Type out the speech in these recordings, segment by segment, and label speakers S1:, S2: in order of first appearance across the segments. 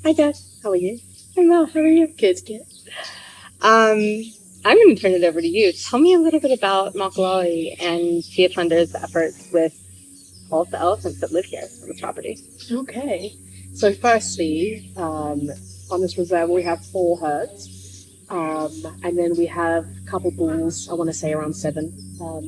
S1: Hi, Jess. How are you?
S2: I'm well. How are you?
S1: Good.
S2: I'm going to turn it over to you. Tell me a little bit about Makalali and Tia Thunder's efforts with all of the elephants that live here on the property.
S1: Okay. So firstly, on this reserve, we have 4 herds. And then we have a couple bulls, I want to say around 7.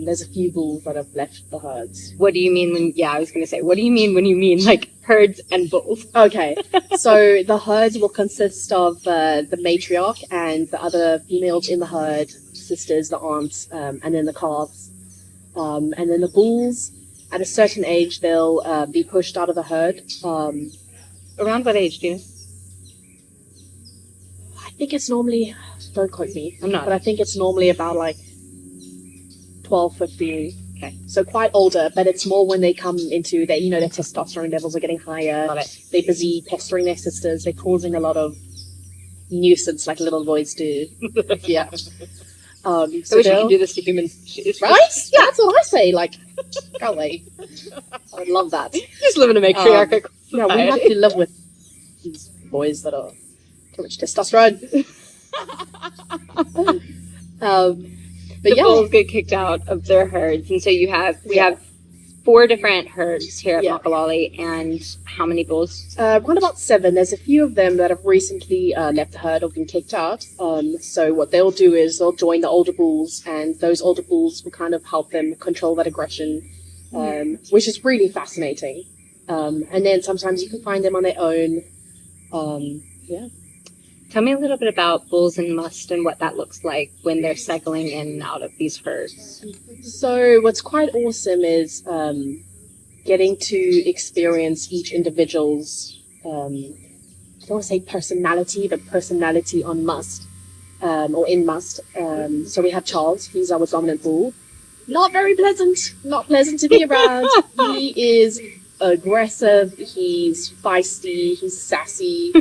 S1: There's a few bulls that have left the herds.
S2: What do you mean when, I was going to say, what do you mean when you mean like herds and bulls?
S1: Okay. So the herds will consist of the matriarch and the other females in the herd, sisters, the aunts, and then the calves. And then the bulls, at a certain age, they'll be pushed out of the herd.
S2: Around what age, do you know?
S1: I think it's normally, don't quote me,
S2: I'm not.
S1: but I think it's normally about like 12, 15.
S2: Okay.
S1: So quite older, but it's more when they come into their, their testosterone levels are getting higher.
S2: Got it.
S1: They're busy pestering their sisters. They're causing a lot of nuisance like little boys do. Yeah.
S2: I wish you could do this to humans.
S1: Right? Yeah, that's what I say. Like, can't wait. I would love that.
S2: Just live in a matriarchal
S1: Yeah, we have to live with these boys that are too much testosterone.
S2: But the bulls get kicked out of their herds, and so we have 4 different herds here at Makalali, and how many bulls?
S1: Around about 7. There's a few of them that have recently left the herd or been kicked out. So what they'll do is they'll join the older bulls, and those older bulls will kind of help them control that aggression, which is really fascinating. And then sometimes you can find them on their own.
S2: Tell me a little bit about bulls and must and what that looks like when they're cycling in and out of these herds.
S1: So what's quite awesome is getting to experience each individual's, I don't want to say personality, but personality on must, or in must. So we have Charles, he's our dominant bull. Not very pleasant, not pleasant to be around. He is aggressive, he's feisty, he's sassy.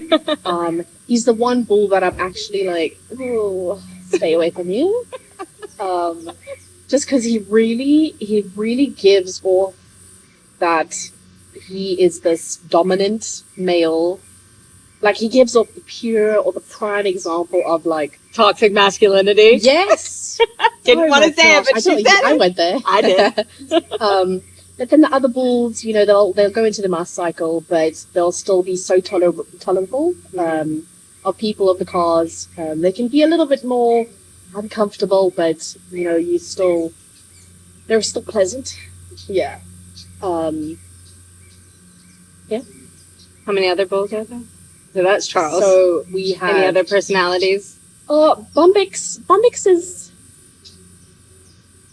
S1: He's the one bull that I'm actually like, oh, stay away from you. Just because he really gives off that he is this dominant male. Like, he gives off the pure or the prime example of, like,
S2: toxic masculinity.
S1: Yes.
S2: Didn't want to say it, but she said it.
S1: I went there.
S2: I did.
S1: But then the other bulls, they'll go into the must cycle, but they'll still be so tolerable of people, of the cars. They can be a little bit more uncomfortable, but they're still pleasant. Yeah. Yeah.
S2: How many other bulls are there? So that's Charles.
S1: So we have
S2: any other personalities?
S1: Bombix is.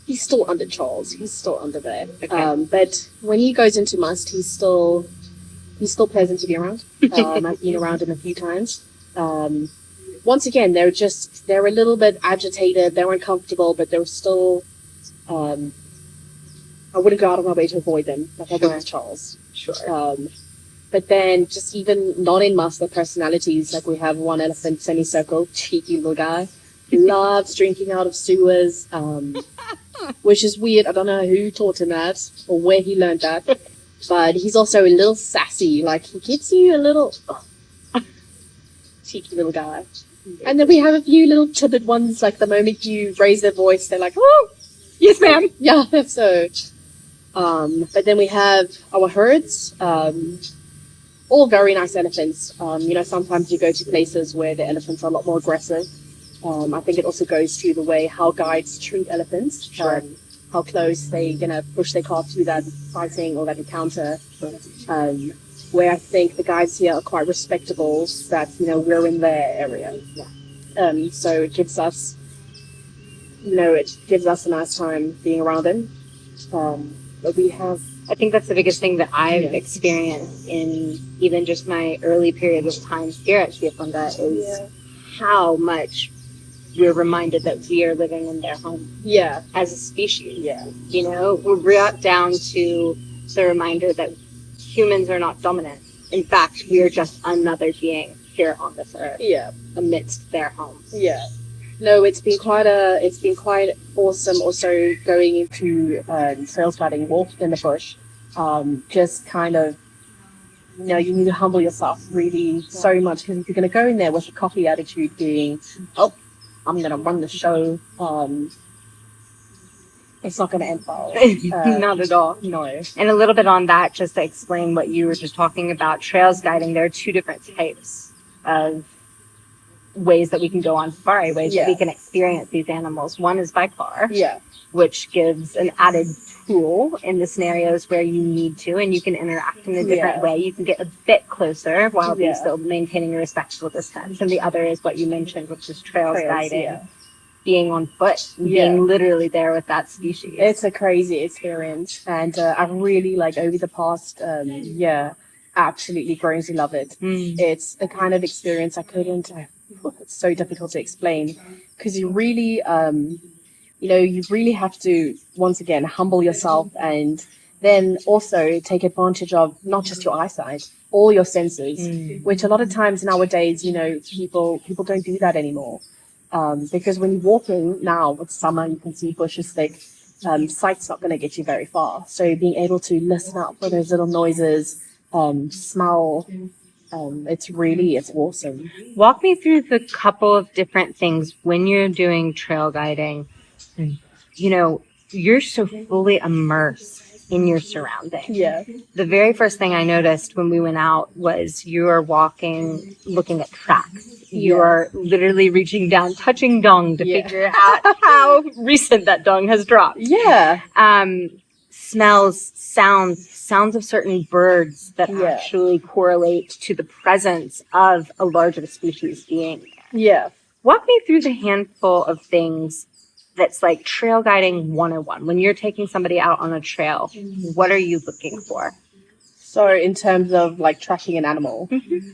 S1: He's still under Charles. He's still under there.
S2: Okay.
S1: But when he goes into must, he's still pleasant to be around. I've been around him a few times. Once again, they're a little bit agitated. They're uncomfortable, but they're still. I wouldn't go out of my way to avoid them, like I would with Charles.
S2: Sure.
S1: But then, just even not in must, their personalities. Like we have one elephant semicircle, cheeky little guy, loves drinking out of sewers. Which is weird. I don't know who taught him that or where he learned that. But he's also a little sassy. Like, he gives you a little cheeky little guy. And then we have a few little timid ones. Like, the moment you raise their voice, they're like, "Oh,
S2: yes, ma'am."
S1: Yeah. So, but then we have our herds. All very nice elephants. Sometimes you go to places where the elephants are a lot more aggressive. I think it also goes to the way how guides treat elephants.
S2: Sure.
S1: How close they're going to push their calf through that fighting or that encounter. Where I think the guides here are quite respectable, that, we're in their area. Yeah. So it gives us, a nice time being around them. But we have...
S2: I think that's the biggest thing that I've experienced in even just my early period of time here at Shiafunda is how much we're reminded that we are living in their home.
S1: Yeah.
S2: As a species.
S1: Yeah.
S2: We're brought down to the reminder that humans are not dominant. In fact, we are just another being here on this earth.
S1: Yeah.
S2: Amidst their homes.
S1: Yeah. No, it's been quite awesome also going into trail sliding, walk in the bush. Just kind of you need to humble yourself really so much, because if you're going to go in there with a cocky attitude being, oh, I'm going to run the show, it's not going to end well.
S2: Not at all.
S1: No.
S2: And a little bit on that, just to explain what you were just talking about, trails guiding, there are two different types of ways that we can go on safari, ways that we can experience these animals. One is by car, which gives an added tool in the scenarios where you need to, and you can interact in a different way. You can get a bit closer while still maintaining a respectful distance. And the other is what you mentioned, which is trails guiding, being on foot, being literally there with that species.
S1: It's a crazy experience, and I've really, like, over the past absolutely grown to love it. It's a kind of experience I couldn't. It's so difficult to explain, because you really, you really have to, once again, humble yourself, and then also take advantage of not just your eyesight, all your senses, which a lot of times nowadays, people don't do that anymore. Because when you're walking now, with summer, you can see bushes thick. Sight's not going to get you very far. So being able to listen out for those little noises, smell, it's awesome.
S2: Walk me through the couple of different things when you're doing trail guiding. You're so fully immersed in your surroundings.
S1: Yeah.
S2: The very first thing I noticed when we went out was you are walking, looking at tracks. You are literally reaching down, touching dung to figure out how recent that dung has dropped.
S1: Yeah.
S2: Smells, sounds of certain birds that actually correlate to the presence of a larger species being there.
S1: Yeah.
S2: Walk me through the handful of things that's like trail guiding 101. When you're taking somebody out on a trail, what are you looking for?
S1: So in terms of like tracking an animal,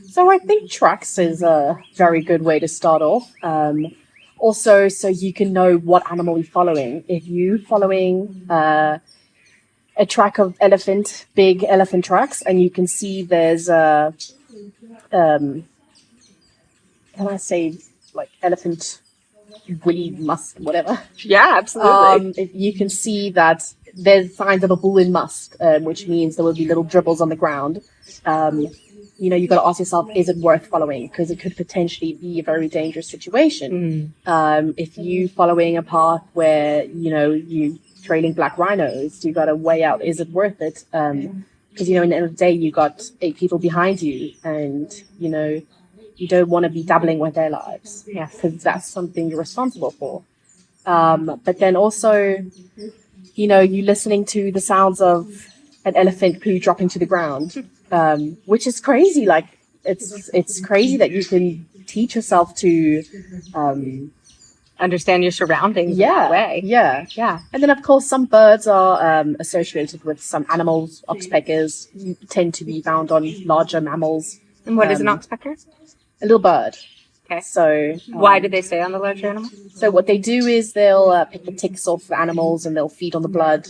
S1: so I think tracks is a very good way to start off. Also, so you can know what animal you're following. If you're following a track of big elephant tracks, and you can see there's can I say like elephant woolly musk, whatever.
S2: Yeah, absolutely.
S1: If you can see that there's signs of a bull in musk, which means there will be little dribbles on the ground. You've got to ask yourself, is it worth following? Because it could potentially be a very dangerous situation. If you following a path where, you trailing black rhinos, you got to weigh out, is it worth it? Because, in the end of the day, you got 8 people behind you, and, you don't want to be dabbling with their lives.
S2: Yes.
S1: Because that's something you're responsible for. But then also, you listening to the sounds of an elephant poo dropping to the ground, which is crazy. Like, it's crazy that you can teach yourself to
S2: understand your surroundings in that way.
S1: Yeah. And then, of course, some birds are associated with some animals. Oxpeckers tend to be found on larger mammals.
S2: And what is an oxpecker?
S1: A little bird.
S2: Okay.
S1: So
S2: why do they stay on the larger animal?
S1: So what they do is they'll pick the ticks off the animals, and they'll feed on the blood.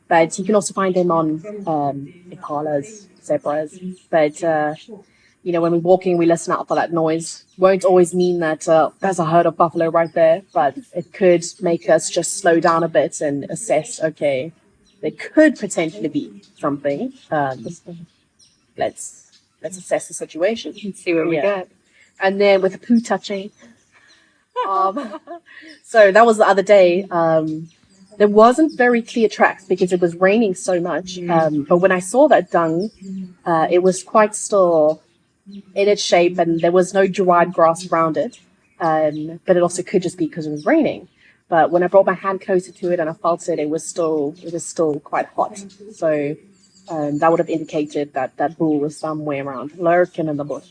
S1: But you can also find them on impalas, zebras. But when we're walking, we listen out for that noise. Won't always mean that there's a herd of buffalo right there, but it could make us just slow down a bit and assess. Okay, there could potentially be something. Let's assess the situation
S2: and see what we get.
S1: And then with the poo touching, so that was the other day. There wasn't very clear tracks because it was raining so much. But when I saw that dung, it was quite still in its shape, and there was no dried grass around it. But it also could just be because it was raining. But when I brought my hand closer to it and I felt it, it was still quite hot. So that would have indicated that that bull was somewhere around, lurking in the bush.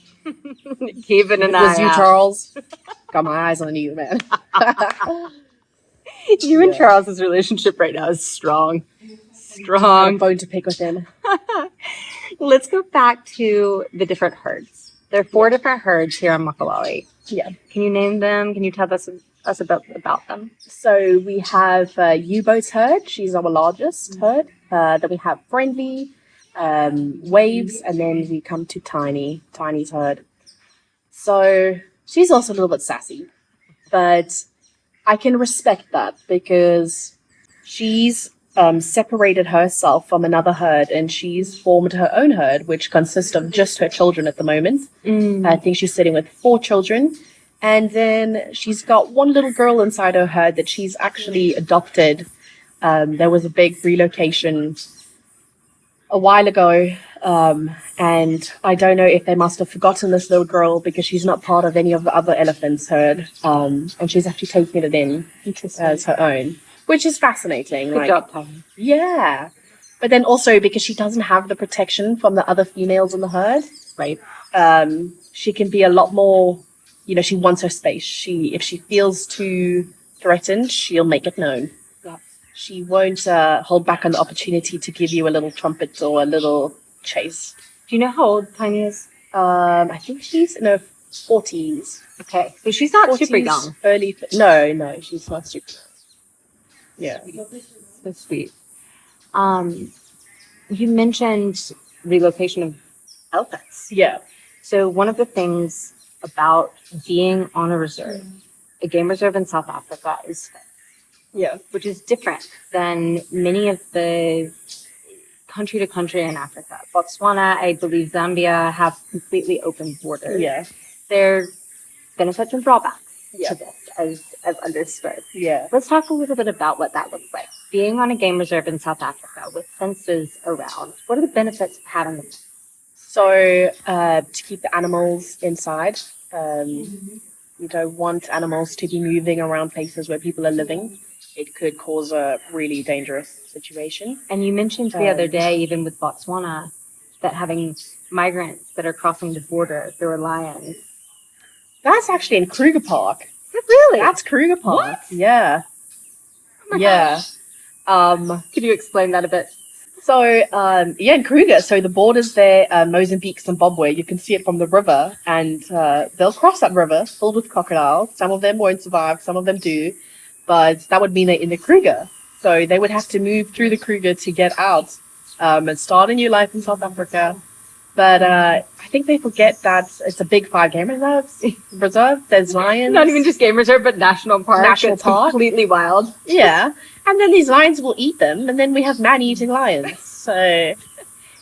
S2: Keeping an eye out.
S1: It was you, Charles. Got my eyes on you, man.
S2: You and Charles's relationship right now is strong.
S1: A bone to pick with him.
S2: Let's go back to the different herds. There are 4 different herds here on Makalali.
S1: Yeah.
S2: Can you name them? Can you tell us about them?
S1: So we have U-Boat's herd. She's our largest herd. Then we have Friendly, Waves, and then we come to Tiny's herd. So she's also a little bit sassy, but I can respect that because she's separated herself from another herd, and she's formed her own herd, which consists of just her children at the moment. I think she's sitting with 4 children. And then she's got one little girl inside her herd that she's actually adopted. There was a big relocation a while ago, and I don't know if they must have forgotten this little girl because she's not part of any of the other elephants' herd, and she's actually taking it in as her own, which is fascinating.
S2: Good job, Tom.
S1: Yeah, but then also because she doesn't have the protection from the other females in the herd,
S2: Right.
S1: she can be a lot more. She wants her space. If she feels too threatened, she'll make it known.
S2: Yeah.
S1: She won't hold back on the opportunity to give you a little trumpet or a little chase.
S2: Do you know how old Tiny is?
S1: I think she's in her 40s.
S2: Okay, so she's not
S1: 40s,
S2: super young.
S1: No, she's not super young. Yeah.
S2: So sweet. You mentioned relocation of elephants.
S1: Yeah.
S2: So one of the things about being on a game reserve in South Africa is,
S1: Yeah.
S2: which is different than many of the country to country in Africa. Botswana, I believe Zambia have completely open borders.
S1: Yeah.
S2: There are benefits and drawbacks
S1: Yeah.
S2: to this, as I've understood.
S1: Yeah.
S2: Let's talk a little bit about what that looks like. Being on a game reserve in South Africa with fences around, what are the benefits of having them?
S1: So to keep the animals inside, you don't want animals to be moving around places where people are living. It could cause a really dangerous situation.
S2: And you mentioned the other day, even with Botswana, that having migrants that are crossing the border, there are lions.
S1: That's actually in Kruger Park.
S2: Really?
S1: That's Kruger Park.
S2: What?
S1: Yeah.
S2: Oh my
S1: Yeah.
S2: gosh. Could you explain that a bit?
S1: So, in Kruger, so the border's there, Mozambique, Zimbabwe, you can see it from the river, and they'll cross that river filled with crocodiles. Some of them won't survive, some of them do, but that would mean they're in the Kruger. So they would have to move through the Kruger to get out and start a new life in South Africa. But I think they forget that it's a big 5 game reserve. There's lions.
S2: Not even just game reserve, but national park.
S1: National
S2: It's
S1: park.
S2: completely wild.
S1: Yeah. And then these lions will eat them, and then we have man-eating lions. So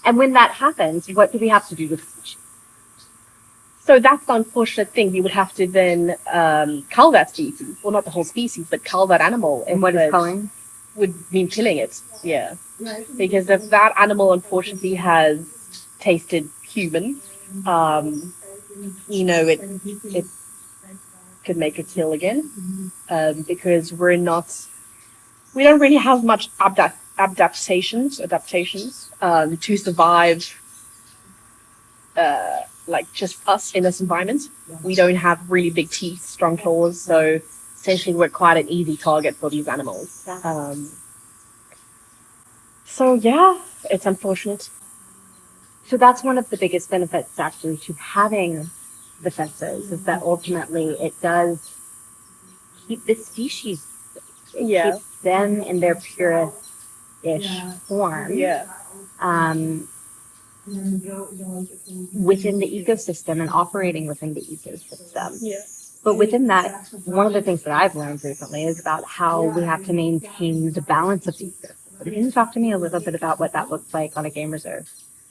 S2: And when that happens, what do we have to do with species?
S1: So that's the unfortunate thing. We would have to then cull that species. Well, not the whole species, but cull that animal.
S2: And what is culling?
S1: Would mean killing it, yeah. Because if that animal unfortunately has tasted human, it could make a kill again. Because we don't really have much adaptations to survive like just us in this environment. We don't have really big teeth, strong claws, so essentially we're quite an easy target for these animals. So yeah, it's unfortunate.
S2: So that's one of the biggest benefits actually to having the fences, is that ultimately it does keep the species safe. It keeps them in their purest-ish form.
S1: Yeah.
S2: Within the ecosystem and operating within the ecosystem.
S1: Yeah.
S2: But within that, one of the things that I've learned recently is about how we have to maintain the balance of the ecosystem. Can you talk to me a little bit about what that looks like on a game reserve?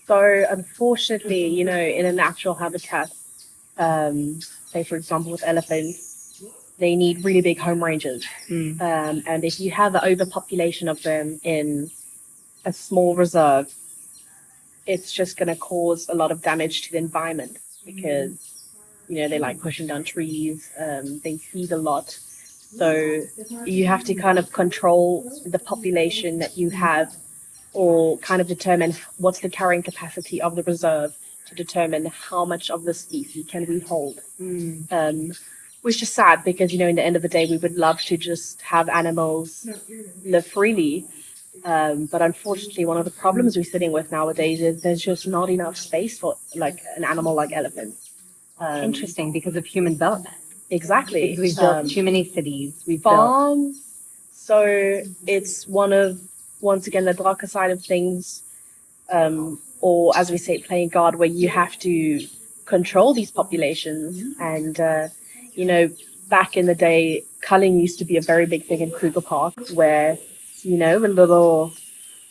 S1: So unfortunately, in a natural habitat, say for example with elephants, they need really big home ranges. And if you have an overpopulation of them in a small reserve, it's just going to cause a lot of damage to the environment because, they like pushing down trees, they feed a lot. So you have to kind of control the population that you have, or kind of determine what's the carrying capacity of the reserve to determine how much of the species can we hold. Which is sad because, in the end of the day, we would love to just have animals live freely. But unfortunately, one of the problems we're sitting with nowadays is there's just not enough space for like an animal like elephants.
S2: Interesting, because of human development.
S1: Exactly.
S2: Because we've built too many cities. We've
S1: farms. So it's once again, the darker side of things, or as we say, playing God, where you have to control these populations. And, back in the day, culling used to be a very big thing in Kruger Park, where the little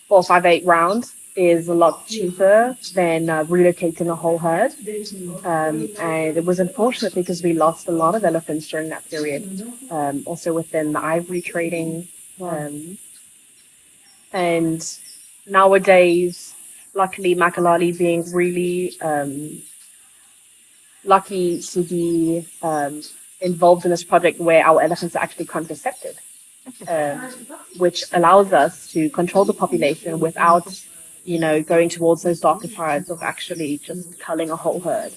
S1: 458 round is a lot cheaper than relocating a whole herd. And it was unfortunate because we lost a lot of elephants during that period, also within the ivory trading. And nowadays, luckily, Makalali being really lucky to be involved in this project where our elephants are actually contracepted, which allows us to control the population without, going towards those darker sides of actually just culling a whole herd.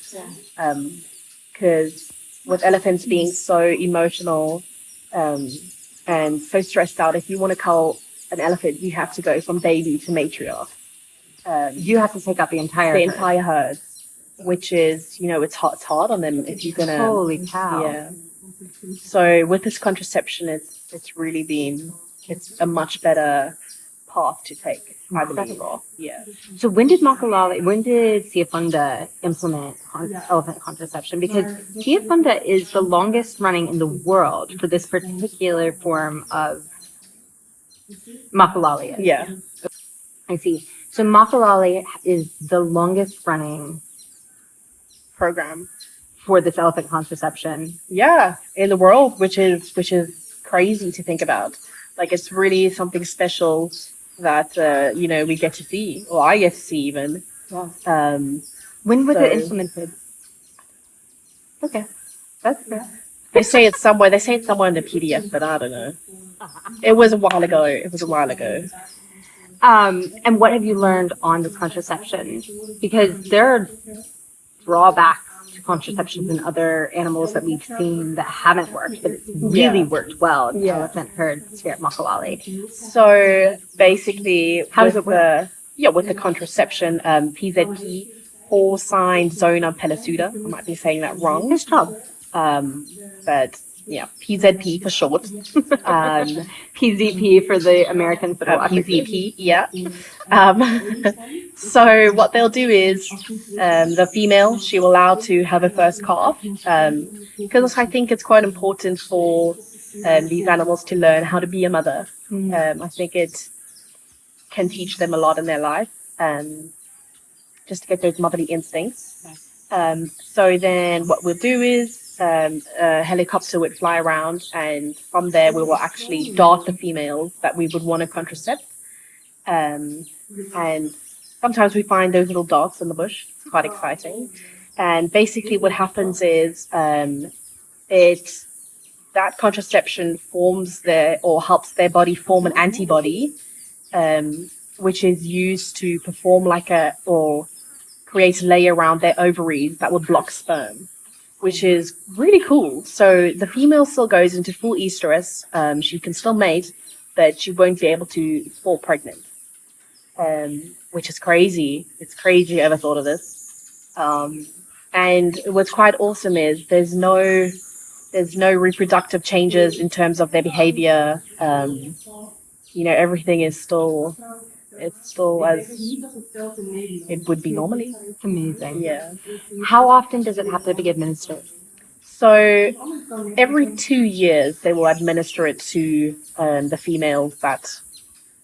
S1: Because with elephants being so emotional and so stressed out, if you want to cull an elephant, you have to go from baby to matriarch.
S2: You have to take out the entire
S1: herd, which is, it's hard on them if you're gonna.
S2: Holy cow!
S1: Yeah. So with this contraception, it's really been a much better path to take. I believe. Yeah.
S2: So when did Siafunda implement elephant contraception? Because Siafunda is the longest running in the world for this particular form of Makalali.
S1: Yeah.
S2: I see. So Makalali is the longest running
S1: program
S2: for this elephant contraception.
S1: Yeah, in the world, which is crazy to think about. Like, it's really something special that we get to see, or I get to see even.
S2: Yeah. When was it implemented? Okay, that's fair.
S1: They say it's somewhere in the PDF, but I don't know. It was a while ago.
S2: And what have you learned on this contraception? Because there are drawbacks to contraceptions in other animals that we've seen that haven't worked, but it's really worked well in elephant herds here at Makalali.
S1: So basically, how does it work? With the contraception, PZP, porcine zona pellucida. I might be saying that wrong.
S2: Nice job.
S1: But yeah, PZP for short.
S2: PZP for the Americans that are watching.
S1: PZP, yeah. So what they'll do is the female, she will allow to have her first calf, because I think it's quite important for these animals to learn how to be a mother. I think it can teach them a lot in their life, just to get those motherly instincts. So then what we'll do is a helicopter would fly around, and from there we will actually dart the females that we would want to contracept. And sometimes we find those little darts in the bush. It's quite exciting. And basically what happens is that contraception helps their body form an antibody, which is used to perform or create a layer around their ovaries that will block sperm, which is really cool. So the female still goes into full estrus. She can still mate, but she won't be able to fall pregnant, which is crazy. It's crazy I ever thought of this. And what's quite awesome is there's no reproductive changes in terms of their behavior. Everything is still as it would be normally.
S2: Amazing.
S1: Yeah.
S2: How often does it have to be administered?
S1: So every 2 years they will administer it to the females that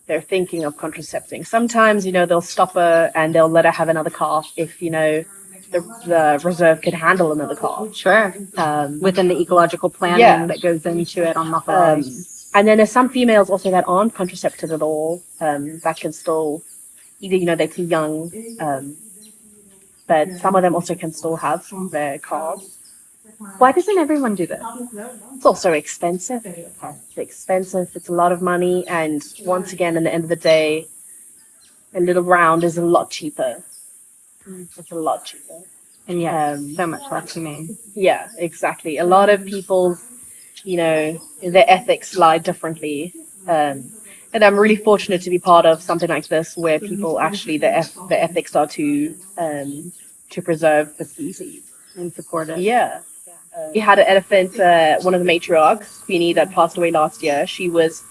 S1: they're thinking of contracepting. Sometimes, they'll stop her and they'll let her have another calf if, the reserve could handle another calf.
S2: Sure. Within the ecological planning that goes into it on Makalali.
S1: And then there's some females also that aren't contracepted at all, that can still, either, they're too young, but some of them also can still have their calves.
S2: Why doesn't everyone do this?
S1: It's also expensive. It's expensive. It's a lot of money. And once again, at the end of the day, a little round is a lot cheaper. It's a lot cheaper.
S2: And yeah, so much less humane.
S1: Yeah, exactly. A lot of people's, their ethics lie differently. And I'm really fortunate to be part of something like this where people actually, the ethics are to preserve the species.
S2: And support it.
S1: Yeah. We had an elephant, one of the matriarchs, Queenie, that passed away last year.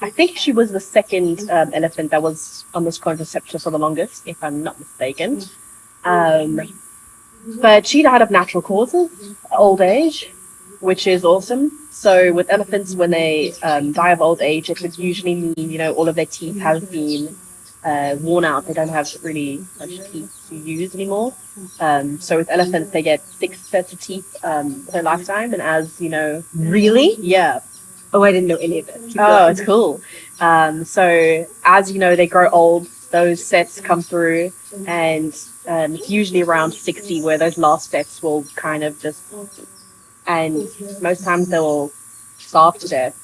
S1: I think she was the second elephant that was on this contraception for the longest, if I'm not mistaken. But she died of natural causes, old age, which is awesome. So with elephants, when they die of old age, it would usually mean, all of their teeth have been worn out. They don't have really much teeth to use anymore. So with elephants, they get 6 sets of teeth per lifetime, and as
S2: Really?
S1: yeah.
S2: Oh, I didn't know any of it.
S1: Oh, it's cool. So as they grow old, those sets come through, and it's usually around 60 where those last sets will kind of just, and most times they will starve to death,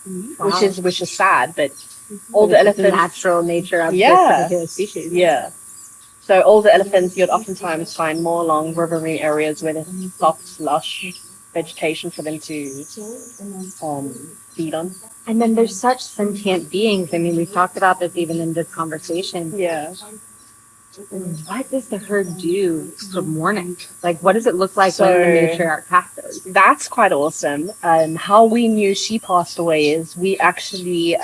S1: which is sad. But all the elephants,
S2: the natural nature of this particular species.
S1: Yeah. So all the elephants, you'd oftentimes find more along riverine areas where there's soft, lush vegetation for them to feed on.
S2: And then there's such sentient beings. I mean, we've talked about this even in this conversation.
S1: Yeah.
S2: What does the herd do for mourning? Like, what does it look like when the matriarch passes?
S1: That's quite awesome. How we knew she passed away is we actually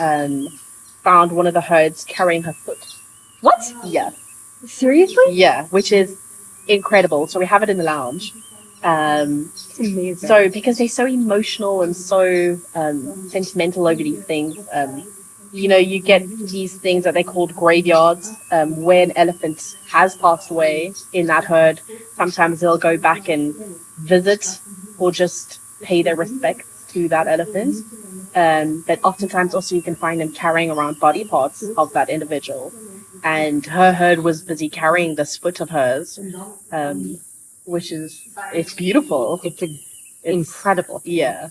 S1: found one of the herds carrying her foot.
S2: What?
S1: Yeah.
S2: Seriously?
S1: Yeah, which is incredible. So we have it in the lounge.
S2: It's amazing.
S1: So because they're so emotional and so sentimental over these things, you get these things that they called graveyards, where an elephant has passed away in that herd. Sometimes they'll go back and visit or just pay their respects to that elephant. But oftentimes also you can find them carrying around body parts of that individual. And her herd was busy carrying this foot of hers, which it's beautiful.
S2: It's incredible.
S1: Yeah.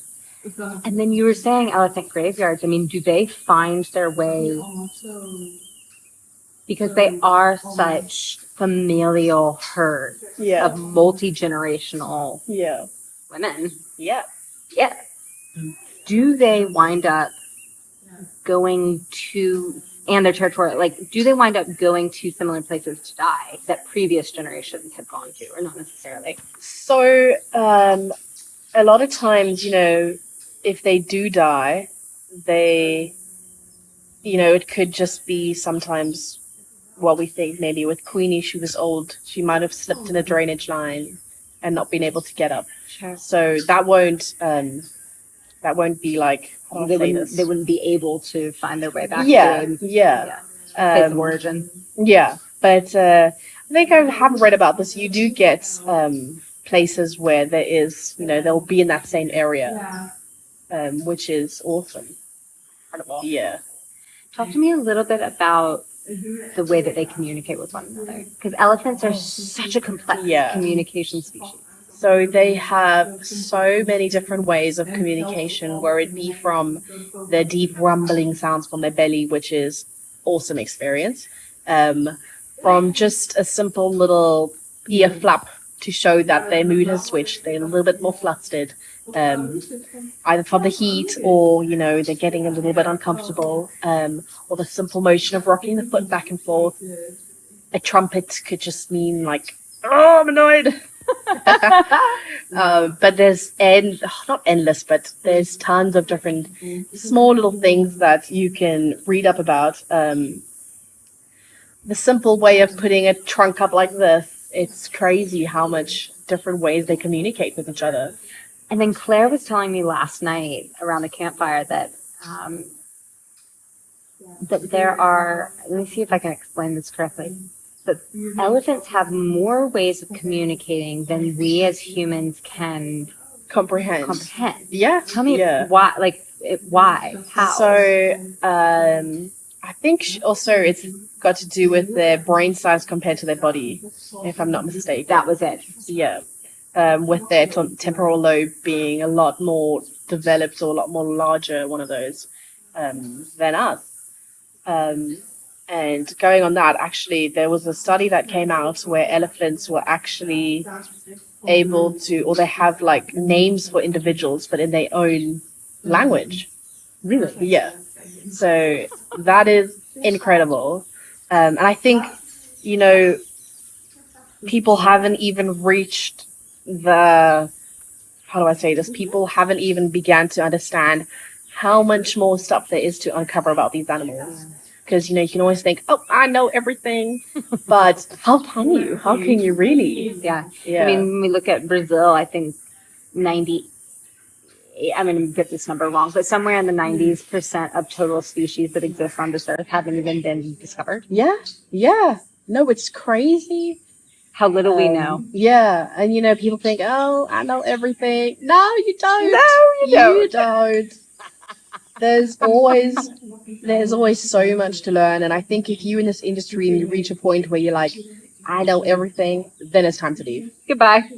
S2: And then you were saying elephant graveyards. I mean, do they find their way? Because they are such familial herds of multi-generational women.
S1: Yeah.
S2: Yeah. Do they wind up going to, and their territorial, like, do they wind up going to similar places to die that previous generations had gone to, or not necessarily?
S1: So, a lot of times, if they do die, they, it could just be sometimes what we think maybe with Queenie, she was old. She might have slipped in a drainage line and not been able to get up.
S2: Sure.
S1: So that won't be like,
S2: they wouldn't be able to find their way back
S1: to
S2: place of origin.
S1: Yeah. But I think I have read about this. You do get places where there is, they'll be in that same area, which is awesome. Incredible. Yeah.
S2: Talk to me a little bit about the way that they communicate with one another, because elephants are such a complex communication species.
S1: So they have so many different ways of communication, where it be from the deep rumbling sounds from their belly, which is awesome experience, from just a simple little ear flap to show that their mood has switched. They're a little bit more flustered, either from the heat or, they're getting a little bit uncomfortable, or the simple motion of rocking the foot back and forth. A trumpet could just mean like, oh, I'm annoyed. But there's not endless, but there's tons of different small little things that you can read up about. The simple way of putting a trunk up like this, it's crazy how much different ways they communicate with each other.
S2: And then Claire was telling me last night around the campfire that there are, let me see if I can explain this correctly, but elephants have more ways of communicating than we as humans can
S1: comprehend.
S2: Yeah. Tell me why, why? How?
S1: So, I think also it's got to do with their brain size compared to their body, if I'm not mistaken.
S2: That was it.
S1: Yeah. With their temporal lobe being a lot more developed or a lot more larger, one of those, than us. And going on that, actually, there was a study that came out where elephants were actually able to, or they have like names for individuals, but in their own language.
S2: Really?
S1: Yeah. So that is incredible. And I think, people haven't even reached how do I say this? People haven't even began to understand how much more stuff there is to uncover about these animals. Because, you can always think, oh, I know everything. But how can you? How can you really?
S2: Yeah. I mean, when we look at Brazil, I think 98% I'm going to get this number wrong, but somewhere in the 90% of total species that exist on this earth haven't even been discovered.
S1: Yeah. Yeah. No, it's crazy.
S2: How little we know.
S1: Yeah. And, you know, people think, oh, I know everything. No, you don't.
S2: No,
S1: you don't. There's always so much to learn. And I think if you in this industry and you reach a point where you're like, I know everything, then it's time to leave.
S2: Goodbye.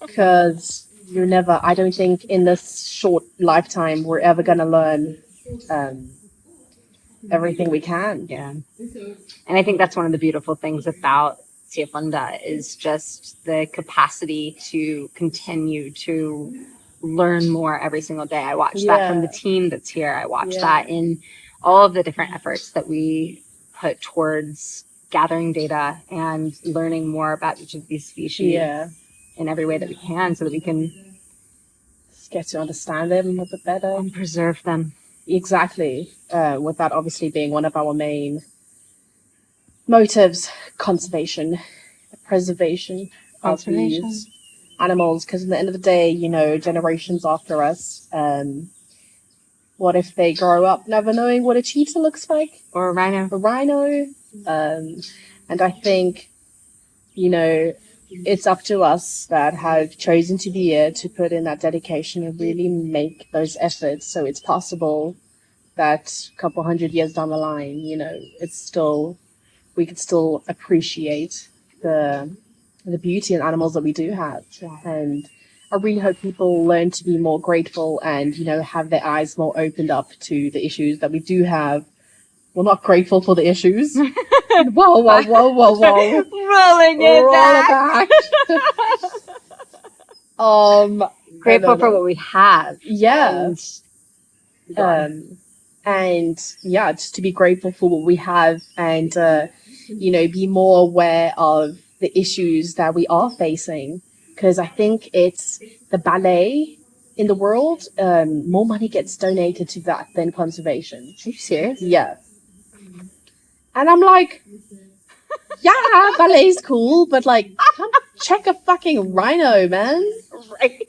S1: Because I don't think in this short lifetime we're ever going to learn everything we can.
S2: Yeah. And I think that's one of the beautiful things about Siafunda is just the capacity to continue to learn more every single day. I watch that from the team that's here. I watch that in all of the different efforts that we put towards gathering data and learning more about each of these species in every way that we can so that we can
S1: get to understand them a bit better
S2: and preserve them.
S1: Exactly. With that obviously being one of our main motives, preservation of these animals, because at the end of the day, you know, generations after us, what if they grow up never knowing what a cheetah looks like?
S2: Or a rhino.
S1: And I think, you know, it's up to us that have chosen to be here to put in that dedication and really make those efforts so it's possible that a couple 100 years down the line, you know, we could still appreciate the beauty in animals that we do have. And I really hope people learn to be more grateful and, you know, have their eyes more opened up to the issues that we do have. Well, not grateful for the issues. Whoa.
S2: Rolling it back. Grateful for what we have.
S1: Yeah. And yeah, just to be grateful for what we have and, you know, be more aware of the issues that we are facing. Because I think it's the ballet in the world, more money gets donated to that than conservation.
S2: Are you serious?
S1: Yeah. And I'm like, yeah, ballet's cool, but like, come check a fucking rhino, man.
S2: Right.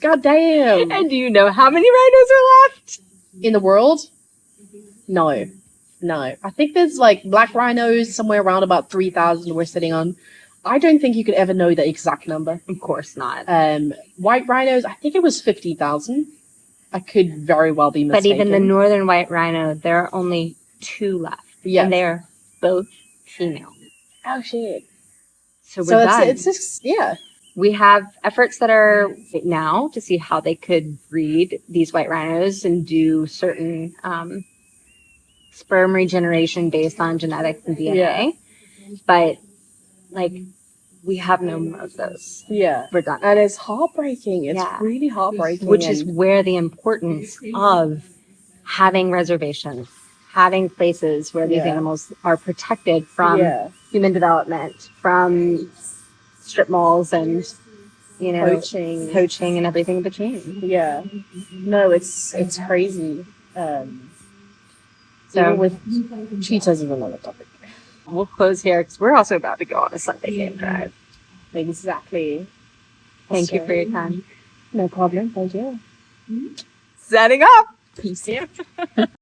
S1: God damn.
S2: And do you know how many rhinos are left?
S1: In the world? No. I think there's like black rhinos somewhere around about 3,000 we're sitting on. I don't think you could ever know the exact number.
S2: Of course not.
S1: White rhinos, I think it was 50,000. I could very well be mistaken.
S2: But even the northern white rhino, there are only 2 left.
S1: Yeah.
S2: And they're both female.
S1: Oh, shit.
S2: So we're done.
S1: It's just, yeah.
S2: We have efforts that are now to see how they could breed these white rhinos and do certain sperm regeneration based on genetics and DNA.
S1: Yeah.
S2: But, like, we have no more of those.
S1: Yeah.
S2: We're done.
S1: And it's heartbreaking. It's really heartbreaking.
S2: Which is where the importance of having reservations, having places where these animals are protected from human development, from strip malls and, you know, poaching and everything in between.
S1: Yeah. No, it's crazy. So with cheetahs is another topic.
S2: We'll close here because we're also about to go on a Sunday game drive.
S1: Exactly.
S2: Thank you for your time.
S1: No problem. Thank you.
S2: Setting up.
S1: Peace.